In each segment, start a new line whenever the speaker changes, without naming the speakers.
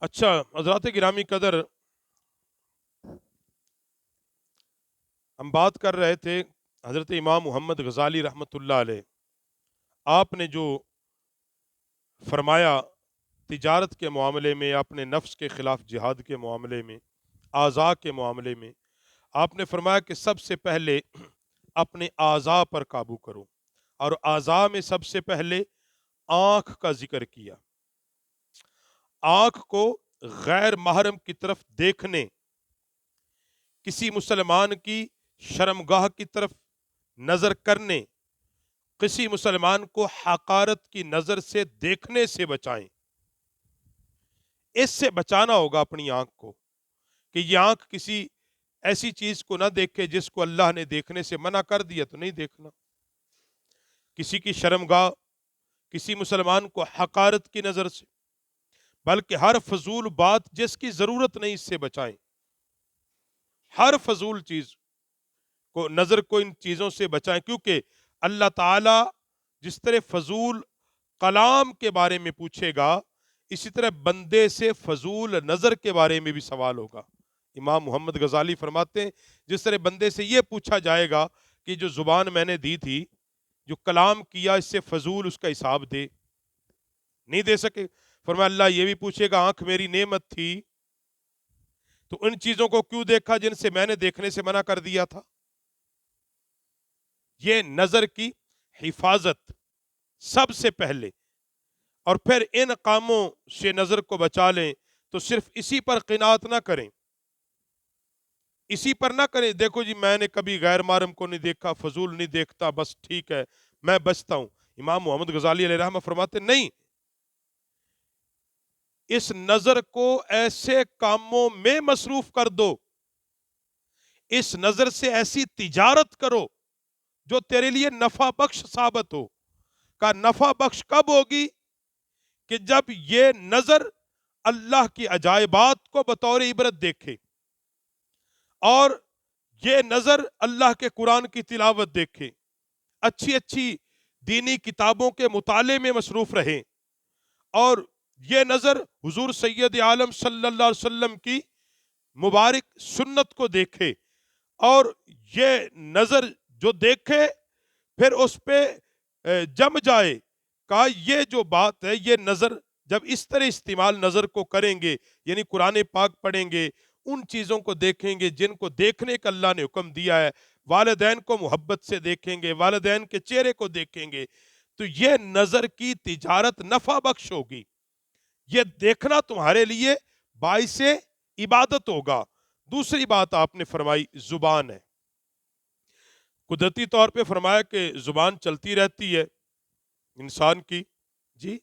اچھا حضرات گرامی قدر، ہم بات کر رہے تھے حضرت امام محمد غزالی رحمۃ اللہ علیہ. آپ نے جو فرمایا تجارت کے معاملے میں، اپنے نفس کے خلاف جہاد کے معاملے میں، اعضاء کے معاملے میں، آپ نے فرمایا کہ سب سے پہلے اپنے اعضاء پر قابو کرو، اور اعضاء میں سب سے پہلے آنکھ کا ذکر کیا. آنکھ کو غیر محرم کی طرف دیکھنے، کسی مسلمان کی شرمگاہ کی طرف نظر کرنے، کسی مسلمان کو حقارت کی نظر سے دیکھنے سے بچائیں. اس سے بچانا ہوگا اپنی آنکھ کو، کہ یہ آنکھ کسی ایسی چیز کو نہ دیکھے جس کو اللہ نے دیکھنے سے منع کر دیا تو نہیں دیکھنا. کسی کی شرمگاہ، کسی مسلمان کو حقارت کی نظر سے، بلکہ ہر فضول بات جس کی ضرورت نہیں اس سے بچائیں. ہر فضول چیز کو، نظر کو ان چیزوں سے بچائیں، کیونکہ اللہ تعالی جس طرح فضول کلام کے بارے میں پوچھے گا، اسی طرح بندے سے فضول نظر کے بارے میں بھی سوال ہوگا. امام محمد غزالی فرماتے ہیں جس طرح بندے سے یہ پوچھا جائے گا کہ جو زبان میں نے دی تھی، جو کلام کیا، اس سے فضول اس کا حساب دے، نہیں دے سکے. فرمایا اللہ یہ بھی پوچھے گا آنکھ میری نعمت تھی تو ان چیزوں کو کیوں دیکھا جن سے میں نے دیکھنے سے منع کر دیا تھا. یہ نظر کی حفاظت سب سے پہلے، اور پھر ان کاموں سے نظر کو بچا لیں. تو صرف اسی پر قناعت نہ کریں، اسی پر نہ کریں دیکھو جی میں نے کبھی غیر محرم کو نہیں دیکھا، فضول نہیں دیکھتا، بس ٹھیک ہے میں بچتا ہوں. امام محمد غزالی علیہ رحمہ فرماتے نہیں، اس نظر کو ایسے کاموں میں مصروف کر دو، اس نظر سے ایسی تجارت کرو جو تیرے لیے نفع بخش ثابت ہو. کا نفع بخش کب ہوگی؟ کہ جب یہ نظر اللہ کی عجائبات کو بطور عبرت دیکھے، اور یہ نظر اللہ کے قرآن کی تلاوت دیکھے، اچھی اچھی دینی کتابوں کے مطالعے میں مصروف رہے، اور یہ نظر حضور سید عالم صلی اللہ علیہ وسلم کی مبارک سنت کو دیکھے، اور یہ نظر جو دیکھے پھر اس پہ جم جائے. کہا یہ جو بات ہے، یہ نظر جب اس طرح استعمال نظر کو کریں گے، یعنی قرآن پاک پڑھیں گے، ان چیزوں کو دیکھیں گے جن کو دیکھنے کا اللہ نے حکم دیا ہے، والدین کو محبت سے دیکھیں گے، والدین کے چہرے کو دیکھیں گے، تو یہ نظر کی تجارت نفع بخش ہوگی. یہ دیکھنا تمہارے لیے باعث عبادت ہوگا. دوسری بات آپ نے فرمائی زبان ہے. قدرتی طور پہ فرمایا کہ زبان چلتی رہتی ہے انسان کی، جی،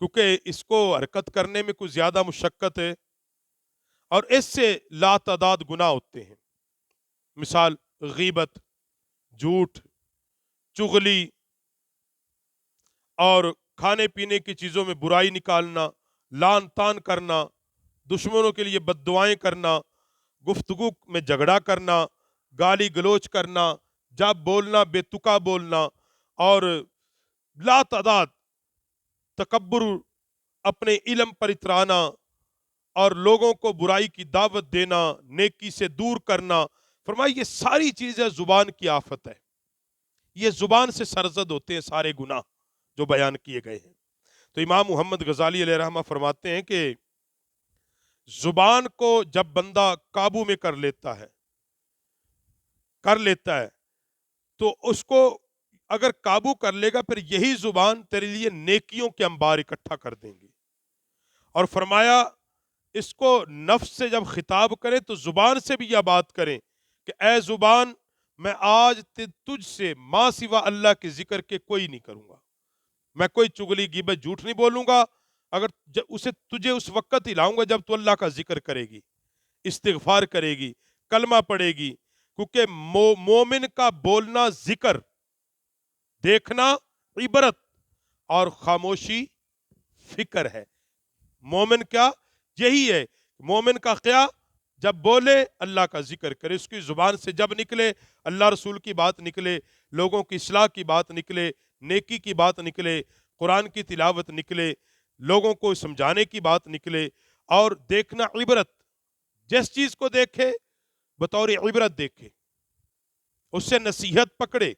کیونکہ اس کو حرکت کرنے میں کچھ زیادہ مشقت ہے، اور اس سے لا تعداد گناہ ہوتے ہیں. مثال غیبت، جھوٹ، چغلی، اور کھانے پینے کی چیزوں میں برائی نکالنا، لان تان کرنا، دشمنوں کے لیے بد دعائیں کرنا، گفتگو میں جھگڑا کرنا، گالی گلوچ کرنا، جب بولنا بے تکا بولنا، اور لا تعداد تکبر، اپنے علم پر اترانا، اور لوگوں کو برائی کی دعوت دینا، نیکی سے دور کرنا. فرمایا یہ ساری چیزیں زبان کی آفت ہے. یہ زبان سے سرزد ہوتے ہیں سارے گناہ جو بیان کیے گئے ہیں. تو امام محمد غزالی علیہ رحمہ فرماتے ہیں کہ زبان کو جب بندہ قابو میں کر لیتا ہے تو اس کو اگر قابو کر لے گا، پھر یہی زبان تیرے لیے نیکیوں کے انبار اکٹھا کر دیں گے. اور فرمایا اس کو نفس سے جب خطاب کریں تو زبان سے بھی یہ بات کریں کہ اے زبان، میں آج تجھ سے ما سوا اللہ کے ذکر کے کوئی نہیں کروں گا. میں کوئی چغلی غیبت جھوٹ نہیں بولوں گا. اگر تجھے اس وقت ہی لاؤں گا جب تو اللہ کا ذکر کرے گی، استغفار کرے گی، کلمہ پڑھے گی. کیونکہ مومن کا بولنا ذکر، دیکھنا عبرت، اور خاموشی فکر ہے. مومن کیا یہی ہے، مومن کا کیا جب بولے اللہ کا ذکر کرے، اس کی زبان سے جب نکلے اللہ رسول کی بات نکلے، لوگوں کی اصلاح کی بات نکلے، نیکی کی بات نکلے، قرآن کی تلاوت نکلے، لوگوں کو سمجھانے کی بات نکلے، اور دیکھنا عبرت، جس چیز کو دیکھے بطور عبرت دیکھے، اس سے نصیحت پکڑے،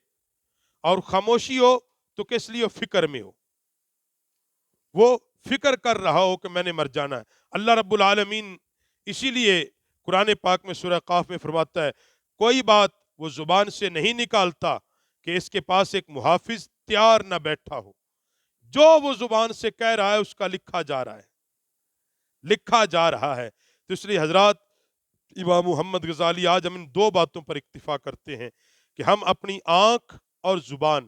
اور خاموشی ہو تو کس لیے فکر میں ہو، وہ فکر کر رہا ہو کہ میں نے مر جانا ہے۔ اللہ رب العالمین اسی لیے قرآن پاک میں سورہ قاف میں فرماتا ہے کوئی بات وہ زبان سے نہیں نکالتا کہ اس کے پاس ایک محافظ تیار نہ بیٹھا ہو، جو وہ زبان سے کہہ رہا ہے اس کا لکھا جا رہا ہے، لکھا جا رہا ہے۔ تو اس لیے حضرات، امام محمد غزالی، آج ہم ان دو باتوں پر اکتفا کرتے ہیں کہ ہم اپنی آنکھ اور زبان،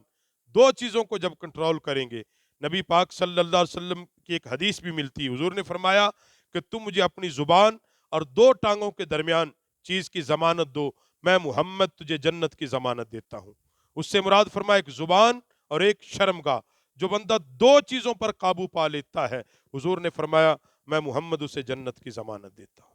دو چیزوں کو جب کنٹرول کریں گے، نبی پاک صلی اللہ علیہ وسلم کی ایک حدیث بھی ملتی ہے، حضور نے فرمایا کہ تم مجھے اپنی زبان اور دو ٹانگوں کے درمیان چیز کی ضمانت دو، میں محمد تجھے جنت کی ضمانت دیتا ہوں۔ اس سے مراد فرمایا ایک زبان اور ایک شرمگاہ، جو بندہ دو چیزوں پر قابو پا لیتا ہے، حضور نے فرمایا میں محمد اسے جنت کی ضمانت دیتا ہوں۔